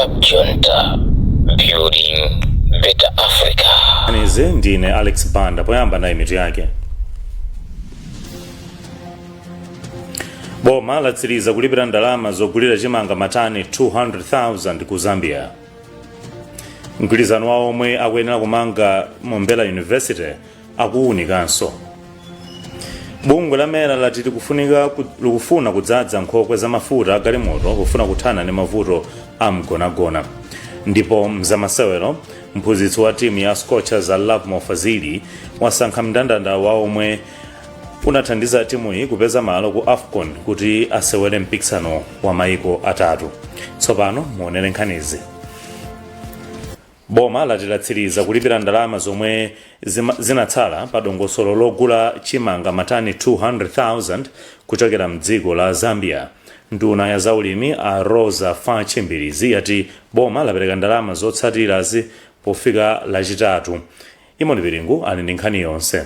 Up Junta, building better Africa. Anize ndine Alex Banda poyamba na imiti yake. Boma latsiriza kulipira ndalama zogulira chimanga matani 200,000 ku Zambia. Mgwirizano wawo omwe akuyenera kumanga Mombera University akuwunikanso. Bungwe la mera lati likufuna kudzaza nkhokwe za mafuta agalimoto kufuna kuthana ndi mavuto amgonagona. Ndipo mzamasewero mphunzitsi wa timu ya Scorchers za Love Mofazili wasankha mndandanda wawo omwe unathandiza timu iyi kupeza malo ku AFCON kuti asewere mpikisano wa maiko atatu. Tsopano muonere nkhanizi. Boma lati latsiriza kulipira ndalama zomwe zinatsala pa dongosolo logula chimanga matani 200,000 kuchokera mdziko la Zambia. Nduna ya zaulimi a Rosa Fachimbirizi yati boma lapereka ndalama zotsatirazi pofika lachitatu. Imoni Piringu ali ndi nkhani yonse.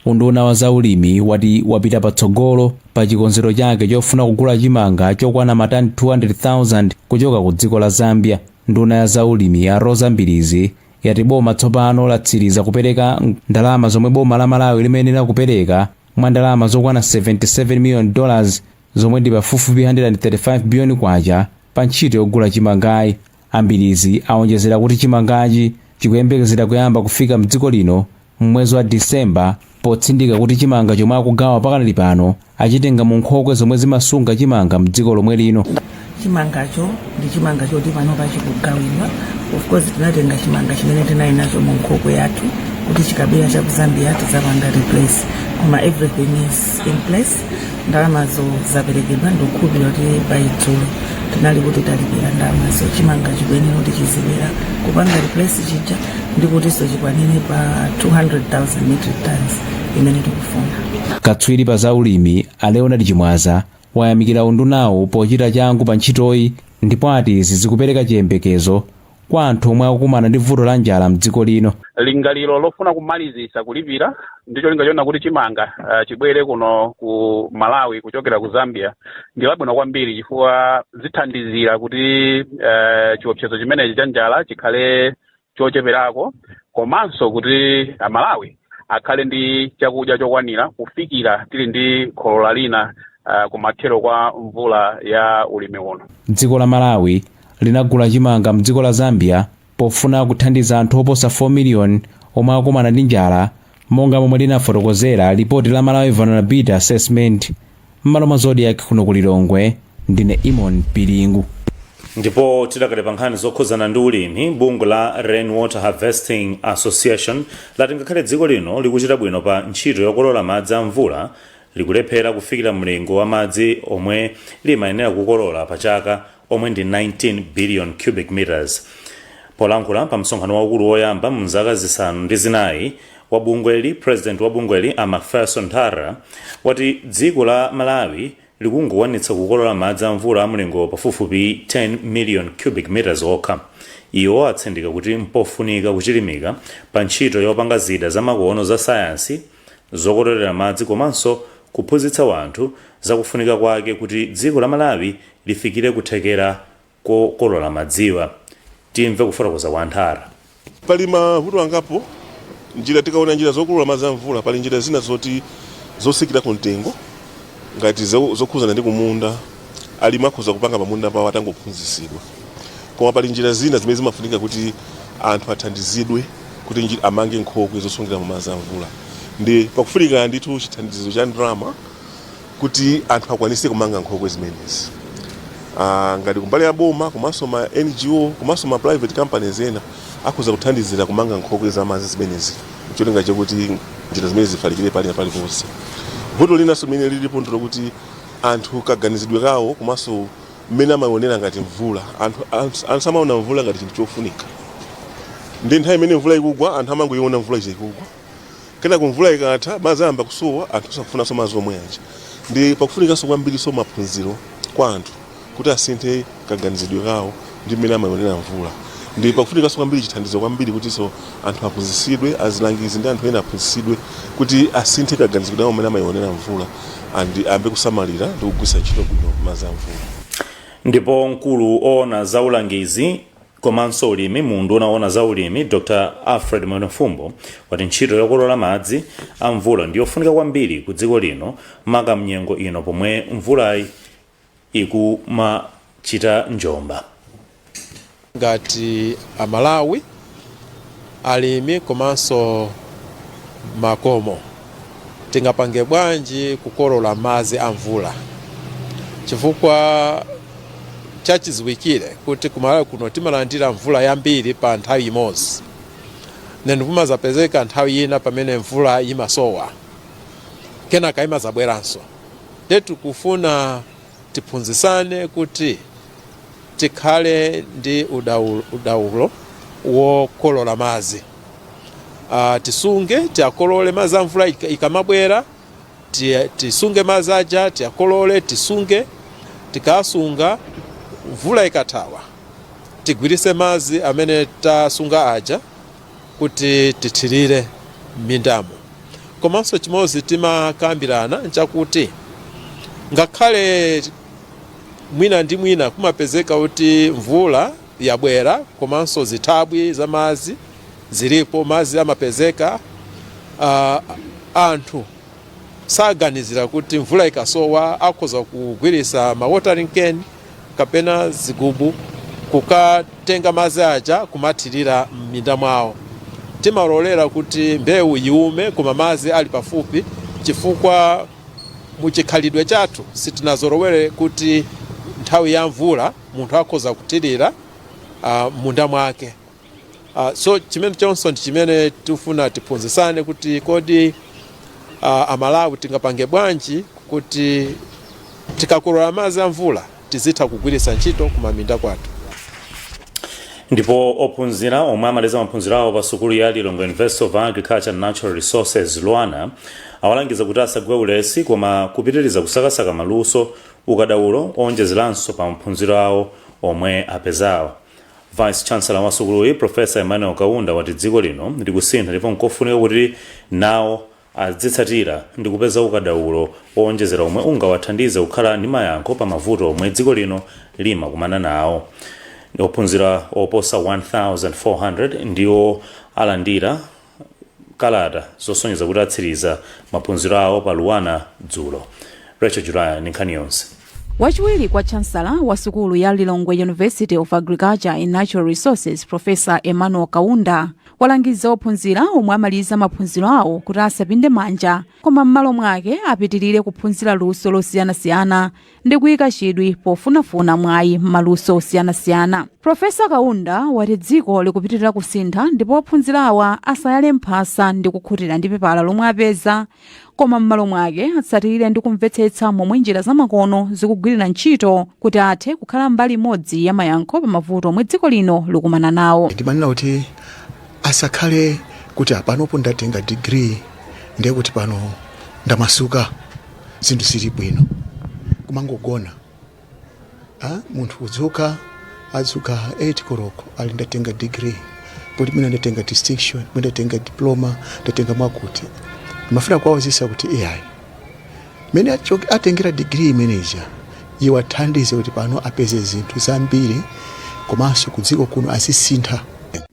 Unduna wa zaulimi wati wapita patsogolo pa chikonzero chake chofuna kugula chimanga chokwana matani 200,000 kuchoka ku dziko la Zambia. Nduna ya zaulimi ya Rosa Mbirizi yati boma tsopano latsiriza kupereka ndalama zomwe boma la Malawi limenera kupereka mwa ndalama zokwana $77 million zomwe ndi pafupifupi 135 billion kwacha pa ntchito yogula chimangayi. Ambirizi aonjezera kuti chimangachi chikuyembekezera kuyamba kufika mdziko lino mwezi wa Disemba, potsindika kuti chimanga chomwe akugawa pakali pano achitenga mu nkhokwe zomwe zimasunga chimanga mdziko lomwe lino. Chimangacho ndi chimanga choti pano pachikugawidwa. Of course tinatenga chimanga chimene tinali nacho mu nkhokwe yathu kuti chikabwera cha ku Zambia tidzapanga replace, koma everything is in place. Ndalamazo zaperekedwa ndikukhulupirira kuti paidzulo tinali kuti talipira ndalama, so chimanga chikuyenera kuti chizibwera kupanga replace chija ndi kutinso chikwanire pa 200,000 metric tons imene tikufuna. Katswiri pa zaulimi Leonard Chimwaza wayamikira undunawo pochita changu pa ntchitoyi, ndipo ati izi zikupereka chiyembekezo kwa anthu omwe akukumana ndi vuto la njala mdziko lino. Lingaliro lofuna kumalizisa kulipira ndicho lingachiona kuti chimanga chibwere kuno ku Malawi kuchokera ku Zambia ndi labwino kwambiri, chifukwa zithandizira kuti chiopsezo chimenechi cha njala chikhale chocheperako, komanso kuti Malawi akhale ndi chakudya chokwanira kufikira tili ndi kholola lina kumathero kwa mvula ya ulimi uno. Dziko la Malawi linagula chimanga mdziko la Zambia pofuna kuthandiza anthu oposa 4 million omwe akumana ndi njala, monga momwe linafotokozera ripoti la Malawi Vulnerability Assessment. M'malo mwa Zodiac kuno ku Lilongwe, ndine Imoni Piringu. Ndipo tidakale pa nkhani zokhuzana ndi ulimi, bungwe la Rainwater Harvesting Association lati ngakhale dziko lino likuchita bwino pa ntchito yokolola madzi a mvula, likulephera kufikira mlingo wa madzi omwe limayenera kukolola pa chaka omwe ndi 19 billion cubic meters. Polankhula pa msonkhano waukulu woyamba mzaka zisanu ndi zinayi wa bungweli, president wa bungweli Macpherson Thara wati dziko la Malawi likungokwanitsa kukolola madzi a mvula a mlingo pafupifupi 10 million cubic meters okha. Iwo atsindika kuti mpofunika kuchilimika pa ntchito yopanga zida zamakono za sayansi zokotolera madzi komanso kuphunzitsa wanthu zakufunika kwake kuti dziko la Malawi lifikire kuthekera kokolola madziwa. Timve kufotokoza kwa Thara. Pali mavuto angapo njira tikaona njira zokolola madzi a mvula, pali njira zina zoti zosikira kumtengo ngati zokhuzana ndi kumunda, alimi akhoza kupanga pamunda pawo atangophunzitsidwa. Koma pali njira zina zimene zimafunika kuti anthu athandizidwe kuti amange nkhokwe zosungira madzi a mvula. Ndi pakufunika ndithu chithandizo cha ndalama kuti anthu akwanise kumanga nkhokwe zimenezi. Ngati kumbali ya boma komanso ma NGO komanso ma private companies ena akhoza kuthandizira kumanga nkhokwe za madzi zimenezi, cholinga chakuti njira zimenezi zifalikire pali ponse. Vuto linanso limene lilipo ndilo kuti anthu kaganizidwe kawo komanso mmene amaonera ngati mvula, anthu samaona mvula ngati chinthu chofunika. Ndi nthawi imene mvula ikugwa anthu amangoiona mvula ikugwa, kena kumvula ikatha madzi ayamba kusowa anthu sakufunanso madzi omwe aja. Ndi pakufunikanso kwambiriso maphunziro kwa anthu kuti asinthe kaganizidwe kawo ndi mmene amaonera mvula. Ndi pakufunikanso kwambiri chithandizo kwambiri kutiso anthu aphunzitsidwe, azilangizi ndi anthu ena aphunzitsidwe kuti asinthe kaganizidwe kawo mmene amaonera mvula andi ambe kusamalira ndi kugwiritsa ntchito bwino madzi a mvula. Ndipo mkulu ona zaulangizi komanso ulimi mundu unaona za ulimi Dr. Alfred Mwenefumbo wati ntchito yokolola madzi a mvula ndiyofunika kwambiri ku dziko lino maka mnyengo ino pomwe mvulayi ikumachita njomba. Ngati Amalawi alimi komanso makomo tingapange bwanji kukolola madzi a mvula chifukwa chachidziwikire kuti kumalawi kuno timalandira mvula yambiri pa nthawi imodzi ndipo imazapezeka nthawi ina pamene mvula imasowa kenaka imazabweranso. Tetu kufuna tiphunzitsane kuti tikhale ndi udaulo wokolola madzi. Tisunge tiakolole madzi a mvula ikamabwera, tisunge madzi aja tiakolole, tisunge tikasunga mvula ikathawa tigwiritse madzi amene tasunga aja kuti tithirire m'mindamo. Komanso chimodzi timakambirana nchakuti ngakhale mwina ndi mwina kumapezeka kuti mvula yabwera komanso zithabwi za madzi zilipo, madzi amapezeka, anthu saganizira kuti mvula ikasowa akhoza kugwiritsa ma watering can kapena zigubu kukatenga madzi aja kumathirira m'minda mwawo. Timalolera kuti mbewu iume koma madzi ali pafupi chifukwa muchikhalidwe chathu sitinazolowere kuti nthawi ya mvula munthu akhoza kuthirira munda mwake. So chimene chonso ndi chimene tifuna tiphunzitsane kuti kodi Amalawi tingapange bwanji kuti tikakolola madzi a mvula tizitha kugwiritsa ntchito kumaminda kwathu. Ndipo ophunzira omwe amaliza maphunziro awo pa sukulu ya Lilongwe University of Agriculture and Natural Resources Lwana awalangiza kuti asagwe ulesi koma kupitiriza kusakasaka maluso ukadaulo onjezeranso pa maphunziro awo omwe apezawo. Vice Chancellor wa sukuluyi Professor Emmanuel Kaunda wati dziko lino likusintha ndipo nkofunika kuti nawo azitsatira ndi kupeza ukadaulo owonjezera omwe ungawathandize kukhala ndi mayankho pa mavuto omwe dziko lino limakumana nawo. Ophunzira oposa 1400 ndiwo alandira kalata zosonyeza kuti atsiriza maphunziro awo pa Luwana dzulo. Rachel Juraya ndi nkhani yonse. Wachiwiri kwa Chancellor wa sukulu ya Lilongwe University of Agriculture and Natural Resources Professor Emmanuel Kaunda walangiza ophunzira omwe amaliza maphunziro awo kuti asapinde manja koma m'malo mwake apitirire kuphunzira luso losiyanasiyana ndi kuyika chidwi pofunafuna mwayi m'maluso osiyanasiyana. Professor Kaunda wati dziko likupitirira kusintha ndipo ophunzira awa asayale mphasa ndi kukhutira ndi pepala lomwe apeza koma m'malo mwake atsatire ndi kumvetsetsa momwe njira zamakono zikugwirira ntchito kuti athe kukhala mbali imodzi ya mayankho pa mavuto omwe dziko lino likumana nawo. Ndimanena kuti asakhale kuti apanopo ndatenga degree ndiye kuti pano ndamasuka zinthu zili bwino kumangogona. Munthu udzuka adzuka 8 koloko ali ndatenga degree poti mina ndatenga distinction, mina ndatenga diploma, ndatenga makuti. Mafuna kuwawuzisa kuti AI mene atengera degree manager iwo athandize kuti pano apeze zinthu zambiri komanso kudziko kuno asisintha.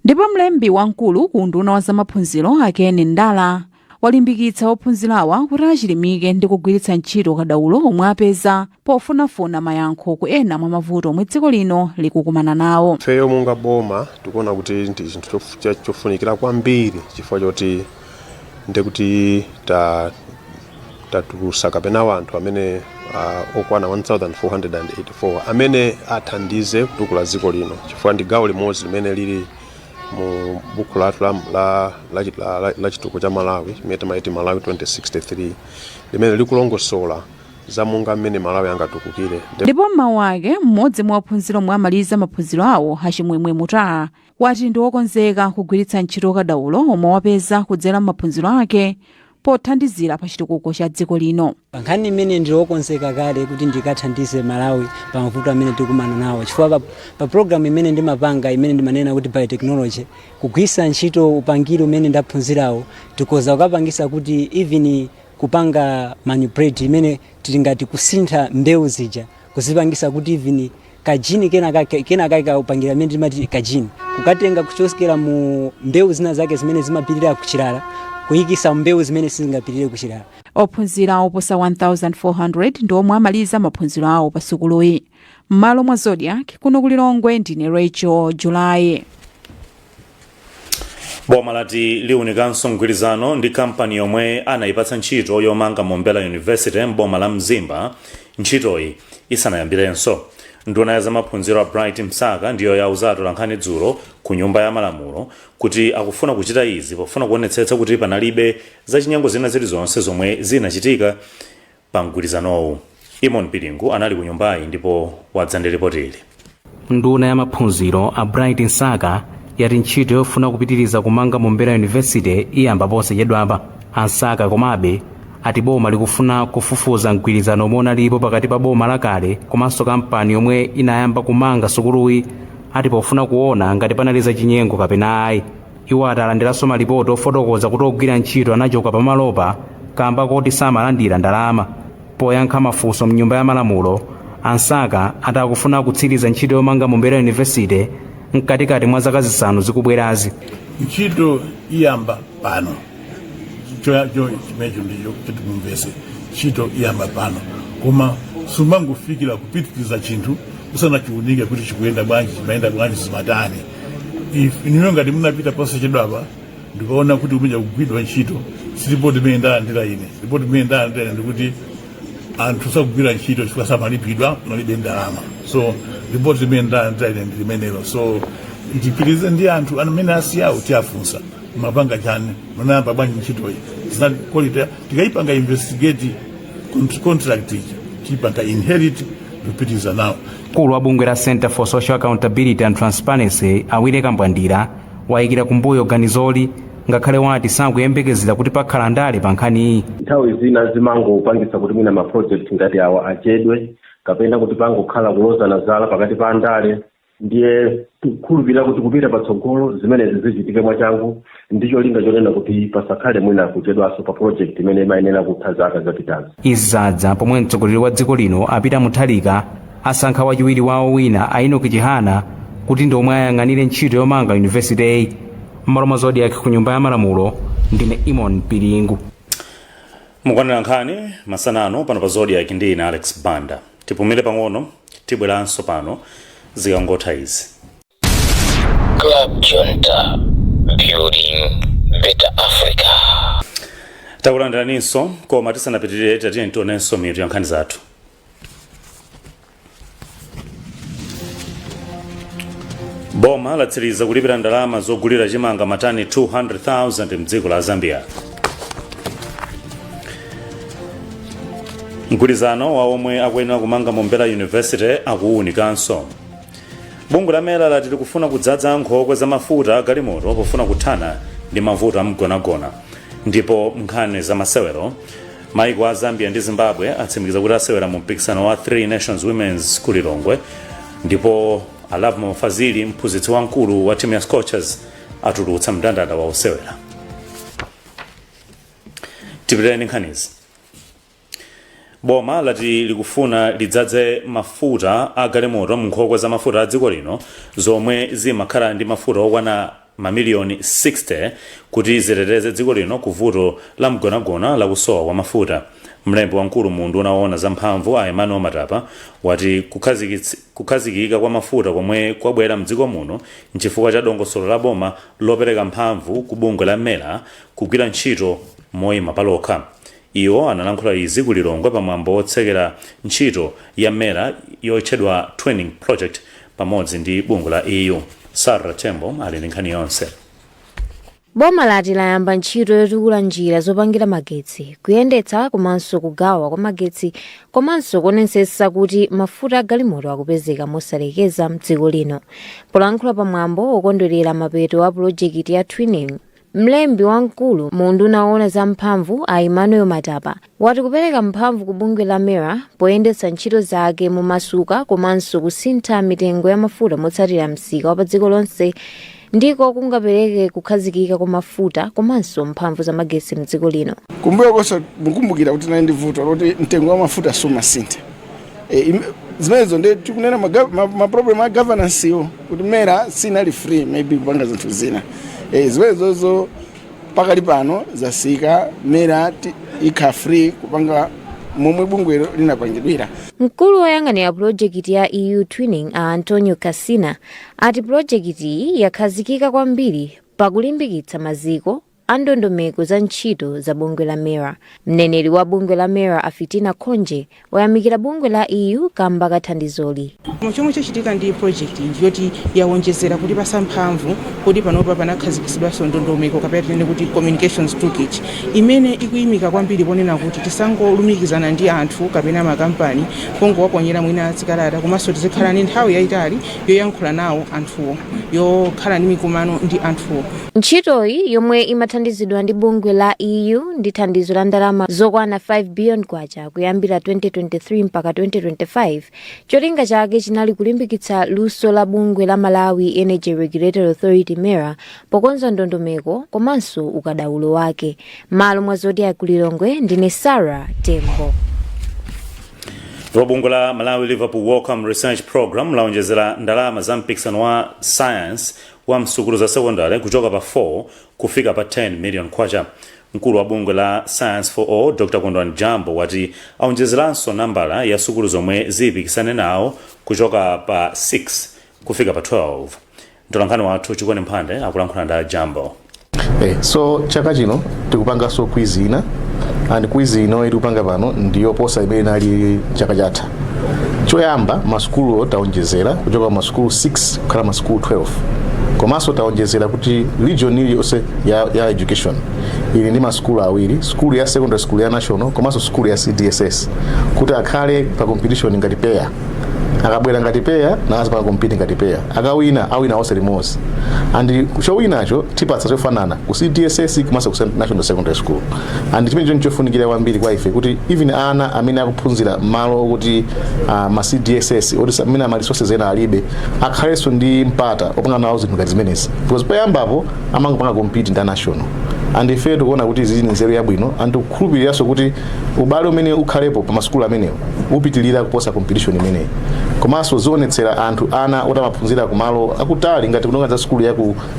Ndipo mlembi wamkulu ku unduna wa zamaphunziro akene Ndala walimbikitsa ophunzirawa kuti achilimike ndi kugwiritsa ntchito kadaulo omwe apeza pofunafuna mayankho ku ena mwa mavuto omwe dziko lino likukumana nawo. Feyo monga boma tikuona kuti ndi chinthu chofunikira kwambiri chifukwa choti ndekuti tatulusa kapena anthu amene okwana 1484 amene athandize kutukula dziko lino chifukwa ndi gawo limodzi limene lili mu buku lathu la chitukuko cha Malawi limene timaiti Malawi 2063 limene likulongosola za monga mmene Malawi angatukukire. Ndipo m'mawu ake mmodzi mwa ophunzira omwe amaliza maphunziro awo Hachimwemwe Mutaa wati ndi wokonzeka kugwiritsa ntchito kadaulo omwe wapeza kudzera m'maphunziro ake pothandizira pa chitukuko cha dziko lino. Nkhani imene ndi wokonzeka kale kuti ndikathandize Malawi pa mavuto amene tikumana nawo chifukwa pa program imene ndimapanga imene ndimanena kuti biotechnology kugwiritsa ntchito upangiri umene ndaphunzirawo tikoza kukapangisa kuti even kupanga manipulate imene tilingati kusintha mbewu zija kuzipangisa kuti even kajini kenaka kaupangira amene timati kajini kukatenga kuchokera mu mbewu zina zake zimene zimapirira kuchilala kuyikisa mbewu zimene sizingapirire kuchilala. Ophunzira oposa 1400 ndi omwe amaliza maphunziro awo pa sukuluyi. M'malo mwa Zodiac kuno ku Lilongwe ndine Rachel July. Boma lati liunikanso mgwirizano ndi kampani yomwe anayipatsa ntchito yomanga Mombera University m'boma la Mzimba, ntchitoyi isanayambirenso. Nduna ya zamaphunziro a Bright Msaka ndiyo yauzatu lankhani dzulo ku nyumba ya malamulo kuti akufuna kuchita izi pofuna kuonetsetsa kuti panalibe zachinyengo zina zilizonse zomwe zinachitika pa mgwirizanowu. Imon Piringu anali ku nyumbayi ndipo wadzandiripotili. Nduna ya maphunziro a Bright Msaka yati ntchito yofuna kupitiriza kumanga Mombera University iyamba posachedwapa. Ansaka komabe ati boma likufuna kufufuza mgwirizano omwe unalipo pakati pa boma lakale komanso kampani yomwe inayamba kumanga sukuluyi ati pofuna kuona ngati panali zachinyengo kapena ayi. Iwo atalandiranso malipoti ofotokoza kuti ogwira ntchito anachoka pamalopa kamba koti samalandira ndalama. Poyankha mafunso mnyumba ya malamulo, Ansaka ati akufuna kutsiriza ntchito yomanga Mombera University mkatikati mwa zaka zisanu zikubwerazi. Ntchito iyamba pano chimecho ndicho kuti mumvese ntchito iyamba pano koma sumangofikira kupitiriza chinthu usanachiunike kuti chikuyenda bwanji chimayenda bwanji simatani. Iniyo ngati munapita posachedwapa ndikaona kuti umenya kugwidwa ntchito siripoti imene ndalandira ine. Ripoti imene ndalandira ndikuti anthu sakugwira ntchito chifukwa samalipidwa nalibe ndalama. So ripoti imene ndalandira ine ndi limenelo. So itipitirize ndi anthu amene asiyawo tiafunsa mapanga chani manayamba bwanji ntchitoyi zinali quality tikayipanga investigate contract tipanga inherit kupitiriza nawo. Mkulu wa bungwe la Center for Social Accountability and Transparency Awire Kambwandira wayikira kumbuyo ganizoli ngakhale wati sankuyembekezera kuti pakhala ndale pa nkhani iyi. Nthawi zina zimangopangitsa kuti mwina ma project ngati awa achedwe kapena kuti pangokhala kulozana zala pakati pa ndale. Ndiye kukhulupirira kuti kupita patsogolo zimene zichitike mwachangu ndicho linga chonena kuti pasakhale mwina kuchedwaso pa project imene imayenera kutha zaka zapitazi. Izadza pomwe mtsogoleri wa dziko lino apita Muthalika asankha wachiwiri wawo wina Ainoki Chihana kuti ndi omwe ayang'anire ntchito yomanga university. M'malo mwa Zodiac ku nyumba ya malamulo ndine Imon Piringu. Mukwanira nkhani masanano pano pa Zodiac ndi ine Alex Banda. Tipumire pang'ono tibweranso pano zikangotha izi. Club Junta, building better Africa. Takulandiraninso koma tisanapitirire tatiye ntionenso mitu ya nkhani zathu. Boma latsiriza kulipira ndalama zogulira chimanga matani 200,000 mdziko la Zambia. Mgwirizano wa omwe akuyenera kumanga Mombera University akuwunikanso. Bungwe la Mera lati likufuna kudzadza nkhokwe za mafuta a galimoto pofuna kuthana ndi mavuto a mgonagona. Ndipo nkhani za masewero, maiko a Zambia ndi Zimbabwe atsimikiza kuti asewera mu mpikisano wa 3 Nations Women's ku Lilongwe. Ndipo Alavu Mafazili, mphunzitsi wamkulu wa timu ya Scorchers, atulutsa mndandanda wa osewera. Tipiteni nkhanizi. Boma lati likufuna lidzadze mafuta a galimoto mu nkhokwe za mafuta a dziko lino zomwe zimakhala ndi mafuta okwana mamiliyoni 60 kuti ziteteze dziko lino ku vuto la mgonagona la kusowa kwa mafuta. Mlembi wamkulu mundu unaona za mphamvu a Emmanuel Matapa wati kukhazikika kwa mafuta komwe kwabwera mdziko muno nchifukwa cha dongosolo la boma lopereka mphamvu ku bungwe la Mera kugwira ntchito moyima palokha. Iwo analankhula izi ku Lilongwe pamwambo otsekera ntchito ya Mera yotchedwa Training Project pamodzi ndi bungwe la EU. Sarah Tembo ali ndi nkhani yonse. Boma lati layamba ntchito yotukula njira zopangira magetsi, kuyendetsa komanso kugawa kwa magetsi, komanso kuonetsetsa kuti mafuta a galimoto akupezeka mosalekeza mdziko lino. Polankhula pamwambo okondwerera mapeto a projekiti ya Twinning, mlembi wamkulu mundu unaona za mphamvu a Emmanuel Matapa wati kupereka mphamvu ku bungwe la Mera poyendetsa ntchito zake mu masuka komanso kusintha mitengo ya mafuta motsatira msika wa pa dziko lonse ndiko kungapereke kukhazikika kwa mafuta komanso mphamvu za magetsi mdziko lino. Kumbuyo kosa mukumbukira kuti nali ndi vuto loti mtengo wa mafuta sumasintha. zimenezo ndi tikunena ma problem a governance yo kuti mera sinali free maybe kupanga zinthu zina zimenezozo pakali pano zasika mera ikha free kupanga momwe bungwelo linapangidwira. Mkulu woyang'anira projekiti ya EU Twinning Antonio Casina ati projekiti iyi yakhazikika kwambiri pakulimbikitsa maziko andondomeko za ntchito za bungwe la Mera. Mneneri wa bungwe la Mera Afitina Konje wayamikira bungwe la EU kamba kathandizoli. Chomwe chochitika ndi project yoti yawonjezera kuti pasamphamvu kuti panopa panakhazikitsidwanso ndondomeko kapena kuti communications toolkit imene ikuyimika kwambiri ponena kuti tisangolumikizana ndi anthu kapena makampani kungowaponyera mwina atsikalata komanso tizikhala ndi nthawi yayitali yoyankhula nawo anthuwo yokhala ndi mikumano ndi anthuwo. Ntchitoyi yomwe imathandizidwa ndi bungwe la EU ndi thandizo la ndalama zokwana 5 billion kwacha kuyambira 2023 mpaka 2025. Cholinga chake chinali kulimbikitsa luso la bungwe la Malawi Energy Regulatory Authority Mera pokonza ndondomeko komanso ukadaulo wake. Malo mwa Zodiac kulilongwe ndine Sarah Tembo. Bungwe la Malawi Liverpool Welcome Research Program laonjezera ndalama za mpikisano wa science wa msukulu za sekondari kuchoka pa 4 kufika pa 10 million kwacha. Mkulu wa bungwe la Science for All Dr. Kondwani Jambo wati aonjezeranso nambala ya sukulu zomwe zipikisane nawo kuchoka pa 6 kufika pa 12. Mtolankhani wathu Chikone Mphande akulankhula ndi Jambo. So chaka chino tikupanganso quiz ina and quiz ino tikupanga pano ndiyo posa imene ali chaka chatha. Choyamba masukulu taonjezera kuchoka masukulu 6 kukhala masukulu 12. Komanso taonjezera kuti region iliyonse ya education ili ndi masukulu awiri, skulu ya secondary school ya national komanso skulu ya CDSS kuti akhale pa competition ngati pair. Akabwera ngati pair na azipanga compete ngati pair. Akawina awina onse limodzi. And chowinacho tipatsa chofanana ku CDSS komanso ku national secondary school. And chimene chofunikira kwambiri kwa ife kuti even ana amene akuphunzira malo kuti ma CDSS oti amene ama resources ena alibe akhalenso ndi mpata opanga nawo zinthu ngati zimenezi. Because payambapo amangopanga compete international. And ife tikuona kuti izi ni nzeru yabwino and kukhulupiriranso kuti ubale umene ukhalepo pa masukulu amenewo upitilira kuposa competition imeneyi. Komanso zionetsera anthu ana otamaphunzira kumalo akutali ngati kunonga za skulu ya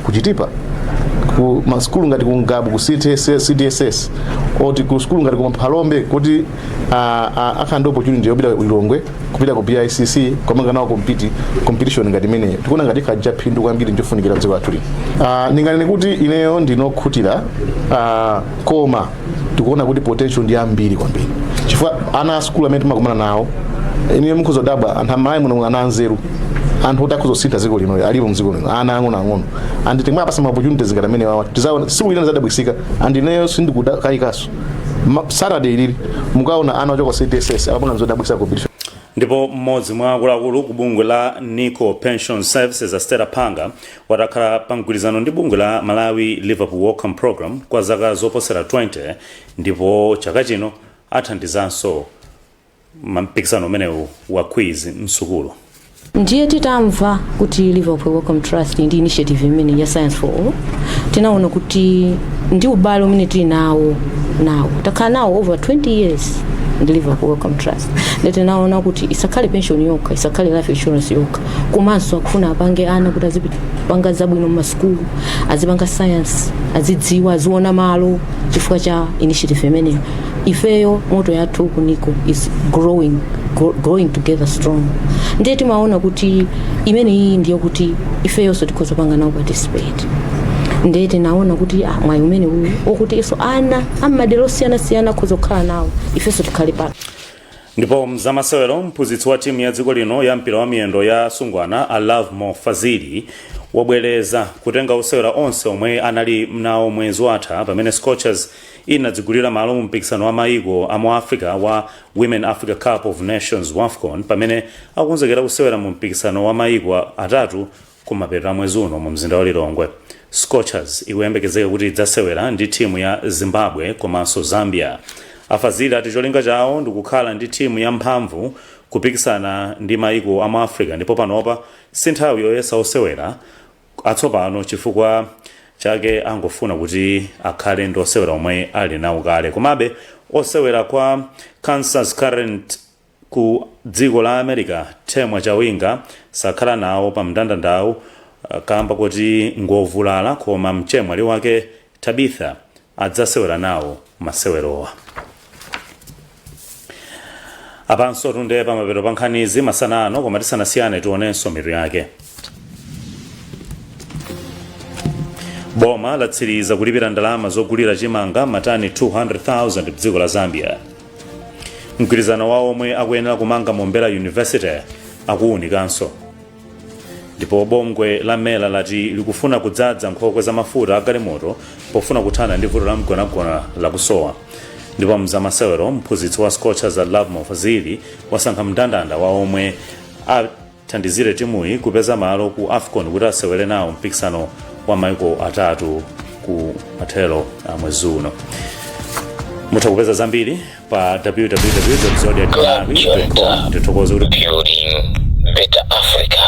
kuchitipa ku maskulu ngati ku Ngabu ku CDSS oti ku skulu ngati ku Mphalombe kuti akhanda opportunity yobita Ilongwe kupita ku BICC komanga nawo competition ngati imeneyi. Tikuona ngati kaja phindu kwambiri njofunikira dziko lathu lino. Ningani kuti ineyo ndinokhutira koma tikuona kuti potential ndi ambiri kwambiri. Chifukwa ana skulu amene timakumana nawo ine mukuzodabwa anthu amayi muno ana anzeru anthu otakuzosintha dziko lino alipo mdziko lino ana ang'ono and timwe apasa opportunities ngati amene wawa tizaona sikulina zadabwisika and ineyo sindikukayikaso Saturday lili mukaona ana ochoka CDSS abanga zodabwisa competition. Ndipo mmodzi mwa akuluakulu ku bungwe la Nico Pension Services Astera Panga watakhala pa mgwirizano ndi bungwe la Malawi Liverpool Welcome Program kwa zaka zoposera 20 ndipo chaka chino athandizanso mpikisano umenewu wa quiz msukulu. Ndiye titamva kuti Liverpool Welcome Trust ndi initiative imene ya Science for All tinaona kuti ndi ubale umene tili nawo takhala nawo over 20 years ndi Liverpool Welcome Trust. Lete naona kuti isakhale pension yokha, isakhale life insurance yokha. Komanso akufuna apange ana kuti azipanga zabwino mu masukulu, azipanga science, azidziwa, aziona malo chifukwa cha initiative imene. Ifeyo moto yathu kuniko is growing together strong. Ndiye timaona kuti imene hii ndiyo kuti ifeyo so tikozopanga nawo participate. Ndiye tinaona kuti mwayi umene uyu okuti iso ana amadelo siyana kuzokhala nawo ifeso tikhale pa. Ndipo mzamasewero mphunzitsi wa timu ya dziko lino ya mpira wa miyendo ya Sungwana a Love Mo Fazili wabwereza kutenga usewera onse omwe anali mnawo mwezi watha pamene Scorchers inadzigulira malo mu mpikisano wa maiko amu Africa wa Women Africa Cup of Nations WAFCON pamene akunzekera kusewera mu mpikisano wa maiko atatu kumapeto a mwezi uno mu mzinda wa Lilongwe. Scorchers ikuyembekezeka kuti idzasewera ndi timu ya Zimbabwe komanso Zambia. Afazili ati cholinga chawo ndikukhala ndi timu ya mphamvu kupikisana ndi maiko amu Africa ndipo panopa sinthawi yoyesa osewera atsopano chifukwa chake angofuna kuti akhale ndi osewera omwe ali nawo kale. Komabe osewera kwa Kansas Current ku dziko la America Temwa Chawinga sakhala nawo pa mndandanda kamba kuti ngovulala koma mchemwali wake Tabitha adzasewera nawo masewerowa. Apanso tunde pamapeto pa nkhanizi masana ano koma tisanasiyane tionenso mitu yake. Boma latsiriza kulipira ndalama zogulira chimanga matani 200,000 mdziko la Zambia. Mgwirizano wa omwe akuyenera kumanga Mombera University akuwunikanso. Ndipo bungwe la mela lati likufuna kudzaza nkhokwe za mafuta agalimoto pofuna kuthana ndi vuto la mgonagona la kusowa. Ndipo mzamasewero mphunzitsi wa Scorchers za Love Mofazili wasankha mndandanda wa omwe athandizire timuyi kupeza malo ku AFCON kuti asewere nawo mpikisano wa maiko atatu ku mathelo a mwezi uno. Mutha kupeza zambiri pa www.zodiac.com. Titokoze kuti Building Better Africa.